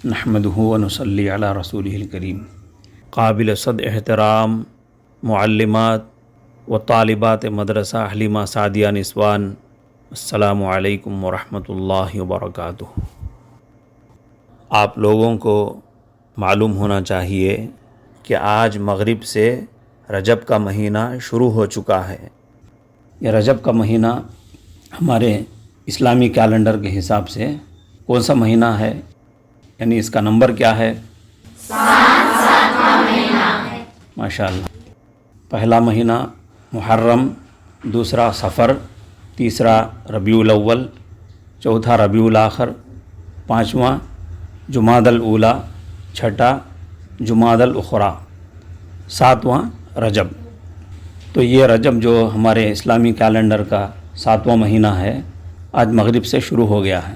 نحمدہ ونصلی علی رسولہ الکریم۔ قابل صد احترام معلمات و طالبات مدرسہ حلیمہ سعدیہ نسوان، السلام علیکم ورحمۃ اللہ وبرکاتہ۔ آپ لوگوں کو معلوم ہونا چاہیے کہ آج مغرب سے رجب کا مہینہ شروع ہو چکا ہے۔ یہ رجب کا مہینہ ہمارے اسلامی کیلنڈر کے حساب سے کون سا مہینہ ہے، یعنی اس کا نمبر کیا ہے؟ ساتواں مہینہ ہے۔ ماشاء اللہ۔ پہلا مہینہ محرم، دوسرا صفر، تیسرا ربیع الاول، چوتھا ربیع الاخر، پانچواں جمادی الاولیٰ، چھٹا جمادی الاخریٰ، ساتواں رجب۔ تو یہ رجب جو ہمارے اسلامی کیلنڈر کا ساتواں مہینہ ہے، آج مغرب سے شروع ہو گیا ہے۔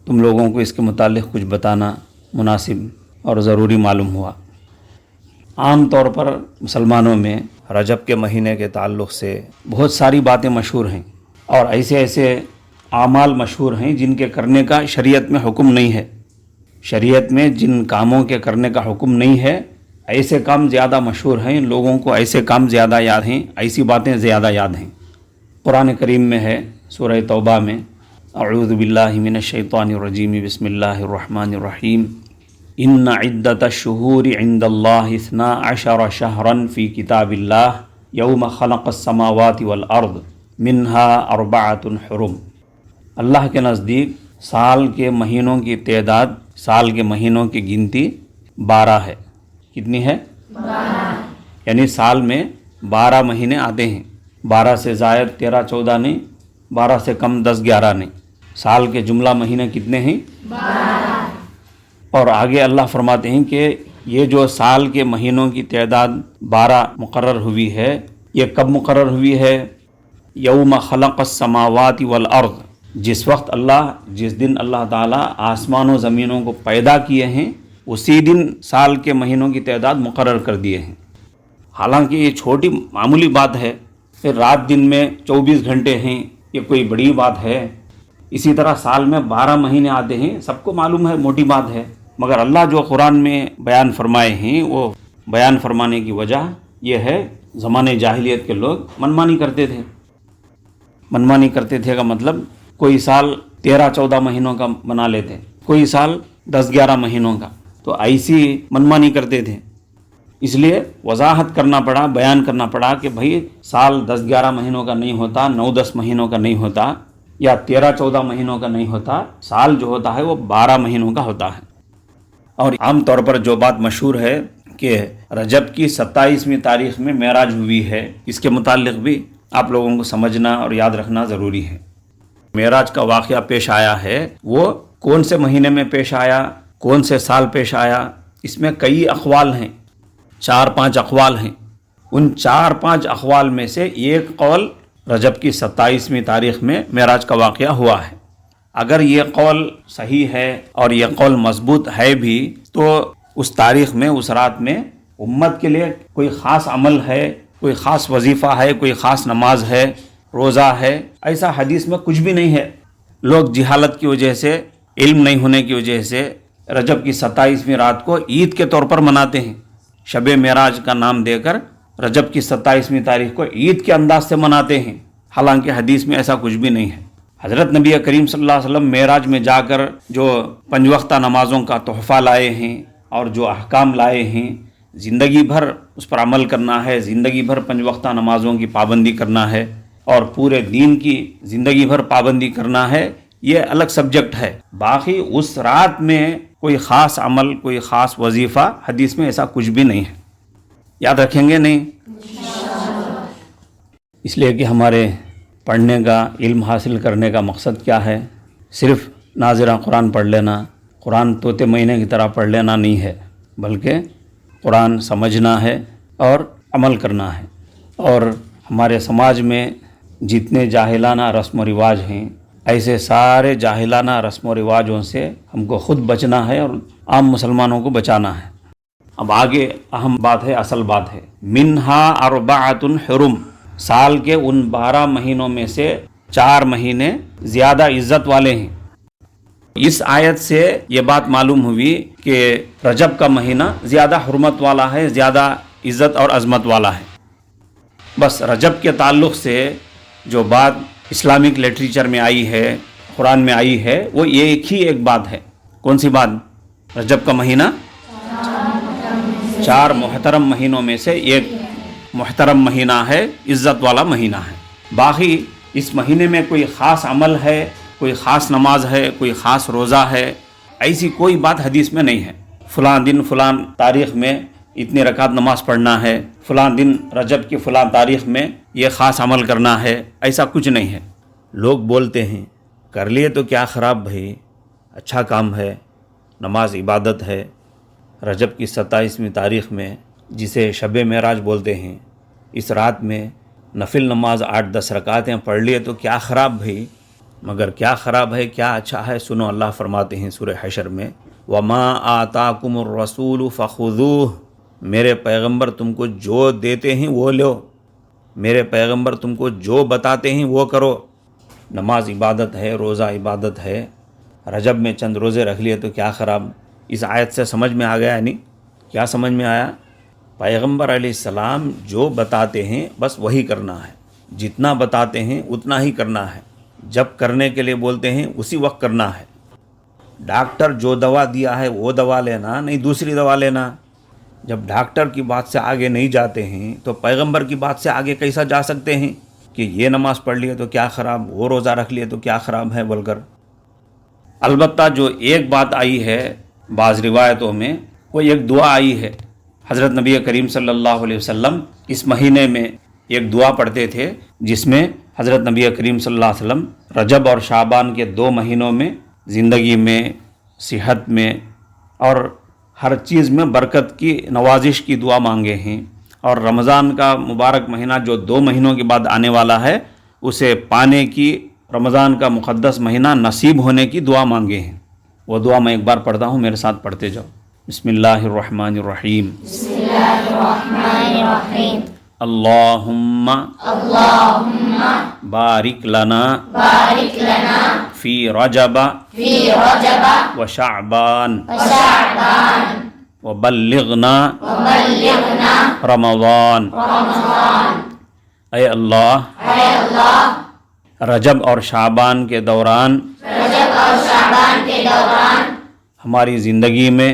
تم لوگوں کو اس کے متعلق کچھ بتانا مناسب اور ضروری معلوم ہوا۔ عام طور پر مسلمانوں میں رجب کے مہینے کے تعلق سے بہت ساری باتیں مشہور ہیں، اور ایسے ایسے اعمال مشہور ہیں جن کے کرنے کا شریعت میں حکم نہیں ہے۔ شریعت میں جن کاموں کے کرنے کا حکم نہیں ہے، ایسے کام زیادہ مشہور ہیں، لوگوں کو ایسے کام زیادہ یاد ہیں، ایسی باتیں زیادہ یاد ہیں۔ قرآن کریم میں ہے، سورہ توبہ میں، اعوذ باللہ من الشیطان الرجیم، بسم اللہ الرحمن الرحیم، ان عدۃ الشہور عند اللہ 12 شہرا فی کتاب اللہ یوم خلق السماوات والارض منها 4 حرم۔ اللہ کے نزدیک سال کے مہینوں کی تعداد، سال کے مہینوں کی گنتی 12 ہے۔ کتنی ہے؟ 12۔ یعنی سال میں 12 مہینے آتے ہیں، 12 سے زائد 13 14 نہیں، 12 سے کم 10 11 نہیں۔ سال کے جملہ مہینے کتنے ہیں؟ 12۔ اور آگے اللہ فرماتے ہیں کہ یہ جو سال کے مہینوں کی تعداد 12 مقرر ہوئی ہے، یہ کب مقرر ہوئی ہے؟ یوم خلق السماوات والارض، جس دن اللہ تعالیٰ آسمان و زمینوں کو پیدا کیے ہیں، اسی دن سال کے مہینوں کی تعداد مقرر کر دیے ہیں۔ حالانکہ یہ چھوٹی معمولی بات ہے، پھر رات دن میں 24 گھنٹے ہیں، یہ کوئی بڑی بات ہے؟ اسی طرح سال میں 12 مہینے آتے ہیں، سب کو معلوم ہے، موٹی بات ہے، مگر اللہ جو قرآن میں بیان فرمائے ہیں، وہ بیان فرمانے کی وجہ یہ ہے، زمانے جاہلیت کے لوگ منمانی کرتے تھے۔ منمانی کرتے تھے کا مطلب کوئی سال 13 14 مہینوں کا بنا لیتے، کوئی سال 10 11 مہینوں کا، تو ایسی منمانی کرتے تھے۔ اس لیے وضاحت کرنا پڑا، بیان کرنا پڑا کہ بھائی سال 10 11 مہینوں کا نہیں ہوتا، 9 10 مہینوں کا نہیں ہوتا، یا 13 14 مہینوں کا نہیں ہوتا، سال جو ہوتا ہے وہ 12 مہینوں کا ہوتا ہے۔ اور عام طور پر جو بات مشہور ہے کہ رجب کی 27ویں تاریخ میں معراج ہوئی ہے، اس کے متعلق بھی آپ لوگوں کو سمجھنا اور یاد رکھنا ضروری ہے۔ معراج کا واقعہ پیش آیا ہے، وہ کون سے مہینے میں پیش آیا، کون سے سال پیش آیا، اس میں کئی اقوال ہیں، 4 5 اقوال ہیں۔ ان 4 5 اقوال میں سے ایک قول رجب کی 27ویں تاریخ میں معراج کا واقعہ ہوا ہے۔ اگر یہ قول صحیح ہے اور یہ قول مضبوط ہے بھی، تو اس تاریخ میں، اس رات میں امت کے لیے کوئی خاص عمل ہے، کوئی خاص وظیفہ ہے، کوئی خاص نماز ہے، روزہ ہے، ایسا حدیث میں کچھ بھی نہیں ہے۔ لوگ جہالت کی وجہ سے، علم نہیں ہونے کی وجہ سے رجب کی 27ویں رات کو عید کے طور پر مناتے ہیں، شب معراج کا نام دے کر رجب کی 27ویں تاریخ کو عید کے انداز سے مناتے ہیں، حالانکہ حدیث میں ایسا کچھ بھی نہیں ہے۔ حضرت نبی کریم صلی اللہ علیہ وسلم معراج میں جا کر جو 5 وقتہ نمازوں کا تحفہ لائے ہیں اور جو احکام لائے ہیں، زندگی بھر اس پر عمل کرنا ہے، زندگی بھر 5 وقتہ نمازوں کی پابندی کرنا ہے، اور پورے دین کی زندگی بھر پابندی کرنا ہے، یہ الگ سبجیکٹ ہے۔ باقی اس رات میں کوئی خاص عمل، کوئی خاص وظیفہ حدیث میں ایسا کچھ بھی نہیں ہے۔ یاد رکھیں گے نہیں؟ اس لیے کہ ہمارے پڑھنے کا، علم حاصل کرنے کا مقصد کیا ہے؟ صرف ناظرہ قرآن پڑھ لینا، قرآن طوطے مہینے کی طرح پڑھ لینا نہیں ہے، بلکہ قرآن سمجھنا ہے اور عمل کرنا ہے۔ اور ہمارے سماج میں جتنے جاہلانہ رسم و رواج ہیں، ایسے سارے جاہلانہ رسم و رواجوں سے ہم کو خود بچنا ہے اور عام مسلمانوں کو بچانا ہے۔ اب آگے اہم بات ہے، اصل بات ہے، منہا 4 حرم، سال کے ان 12 مہینوں میں سے 4 مہینے زیادہ عزت والے ہیں۔ اس آیت سے یہ بات معلوم ہوئی کہ رجب کا مہینہ زیادہ حرمت والا ہے، زیادہ عزت اور عظمت والا ہے۔ بس رجب کے تعلق سے جو بات اسلامک لٹریچر میں آئی ہے، قرآن میں آئی ہے، وہ یہ ایک بات ہے۔ کون سی بات؟ رجب کا مہینہ 4 محترم مہینوں میں سے ایک محترم مہینہ ہے، عزت والا مہینہ ہے۔ باقی اس مہینے میں کوئی خاص عمل ہے، کوئی خاص نماز ہے، کوئی خاص روزہ ہے، ایسی کوئی بات حدیث میں نہیں ہے۔ فلاں دن فلاں تاریخ میں اتنی رکعت نماز پڑھنا ہے، فلاں دن رجب کی فلاں تاریخ میں یہ خاص عمل کرنا ہے، ایسا کچھ نہیں ہے۔ لوگ بولتے ہیں کر لیے تو کیا خراب بھائی، اچھا کام ہے، نماز عبادت ہے۔ رجب کی 27ویں تاریخ میں جسے شب معراج بولتے ہیں، اس رات میں نفل نماز 8-10 رکعتیں پڑھ لیے تو کیا خراب بھائی۔ مگر کیا خراب ہے، کیا اچھا ہے؟ سنو، اللہ فرماتے ہیں سورہ حشر میں، وَمَا آتَاكُمُ الرَّسُولُ فَخُذُوهُ، میرے پیغمبر تم کو جو دیتے ہیں وہ لو، میرے پیغمبر تم کو جو بتاتے ہیں وہ کرو۔ نماز عبادت ہے، روزہ عبادت ہے، رجب میں چند روزے رکھ لیے تو کیا خراب۔ اس آیت سے سمجھ میں آ گیا ہے نہیں؟ کیا سمجھ میں آیا؟ پیغمبر علیہ السلام جو بتاتے ہیں بس وہی کرنا ہے، جتنا بتاتے ہیں اتنا ہی کرنا ہے، جب کرنے کے لیے بولتے ہیں اسی وقت کرنا ہے۔ ڈاکٹر جو دوا دیا ہے وہ دوا لینا، نہیں دوسری دوا لینا۔ جب ڈاکٹر کی بات سے آگے نہیں جاتے ہیں تو پیغمبر کی بات سے آگے کیسا جا سکتے ہیں کہ یہ نماز پڑھ لیے تو کیا خراب، وہ روزہ رکھ لیے تو کیا خراب ہے بول کر۔ البتہ جو ایک بات آئی ہے بعض روایتوں میں، وہ ایک دعا آئی ہے۔ حضرت نبی کریم صلی اللہ علیہ وسلم اس مہینے میں ایک دعا پڑھتے تھے، جس میں حضرت نبی کریم صلی اللہ علیہ وسلم رجب اور شعبان کے 2 مہینوں میں زندگی میں، صحت میں اور ہر چیز میں برکت کی، نوازش کی دعا مانگے ہیں، اور رمضان کا مبارک مہینہ جو 2 مہینوں کے بعد آنے والا ہے اسے پانے کی، رمضان کا مقدس مہینہ نصیب ہونے کی دعا مانگے ہیں۔ وہ دعا میں ایک بار پڑھتا ہوں، میرے ساتھ پڑھتے جاؤ۔ بسم اللہ الرحمن الرحیم۔ بسم اللہ الرحمن الرحیم۔ اللہم بارک لنا فی رجب وشعبان وبلغنا رمضان۔ اے اللہ رجب اور شعبان کے دوران ہماری زندگی میں،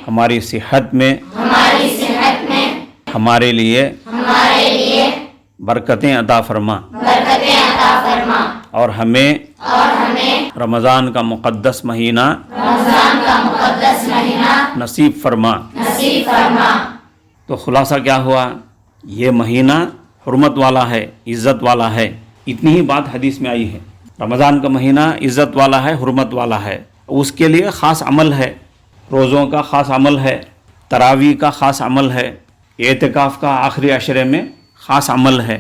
ہماری صحت میں ہمارے لیے برکتیں عطا فرما، اور ہمیں رمضان کا مقدس مہینہ نصیب فرما۔ تو خلاصہ کیا ہوا؟ یہ مہینہ حرمت والا ہے، عزت والا ہے، اتنی ہی بات حدیث میں آئی ہے۔ رمضان کا مہینہ عزت والا ہے، حرمت والا ہے، اس کے لیے خاص عمل ہے، روزوں کا خاص عمل ہے، تراویح کا خاص عمل ہے، اعتکاف کا آخری عشرے میں خاص عمل ہے۔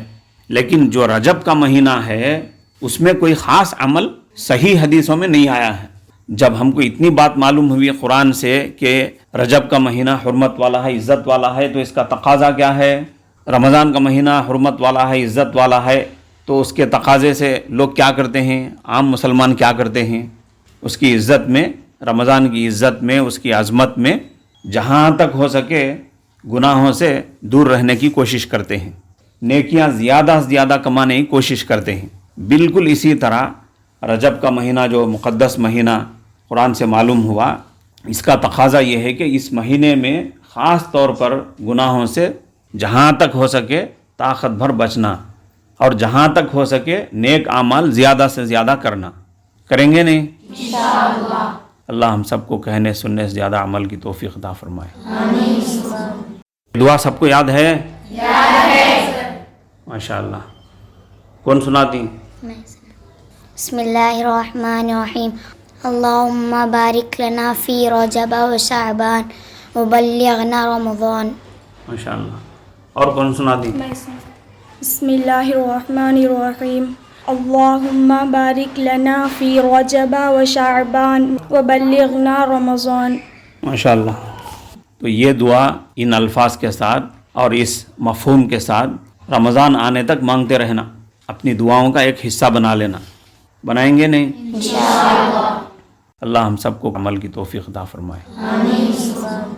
لیکن جو رجب کا مہینہ ہے اس میں کوئی خاص عمل صحیح حدیثوں میں نہیں آیا ہے۔ جب ہم کو اتنی بات معلوم ہوئی قرآن سے کہ رجب کا مہینہ حرمت والا ہے، عزت والا ہے، تو اس کا تقاضا کیا ہے؟ رمضان کا مہینہ حرمت والا ہے، عزت والا ہے، تو اس کے تقاضے سے لوگ کیا کرتے ہیں؟ عام مسلمان کیا کرتے ہیں؟ اس کی عزت میں، رمضان کی عزت میں، اس کی عظمت میں جہاں تک ہو سکے گناہوں سے دور رہنے کی کوشش کرتے ہیں، نیکیاں زیادہ سے زیادہ کمانے کی کوشش کرتے ہیں۔ بالکل اسی طرح رجب کا مہینہ جو مقدس مہینہ قرآن سے معلوم ہوا، اس کا تقاضا یہ ہے کہ اس مہینے میں خاص طور پر گناہوں سے جہاں تک ہو سکے طاقت بھر بچنا، اور جہاں تک ہو سکے نیک اعمال زیادہ سے زیادہ کرنا۔ کریں گے نہیں؟ انشاءاللہ۔ اللہ ہم سب کو کہنے سننے سے زیادہ عمل کی توفیق عطا فرمائے۔ آمین۔ دعا سب کو یاد ہے؟ یاد ہے ماشاءاللہ۔ کون سناتی؟ بسم اللہ الرحمن الرحیم۔ اللہم بارک لنا فی رجب و شعبان وبلغنا رمضان۔ ماشاءاللہ۔ اور کون سناتی؟ بسم اللہ الرحمن الرحیم۔ اللہم بارک لنا فی رجب و شعبان وبلغنا رمضان۔ ماشاءاللہ۔ تو یہ دعا ان الفاظ کے ساتھ اور اس مفہوم کے ساتھ رمضان آنے تک مانگتے رہنا، اپنی دعاؤں کا ایک حصہ بنا لینا۔ بنائیں گے نہیں؟ اللہ ہم سب کو عمل کی توفیق عطا فرمائے. آمین.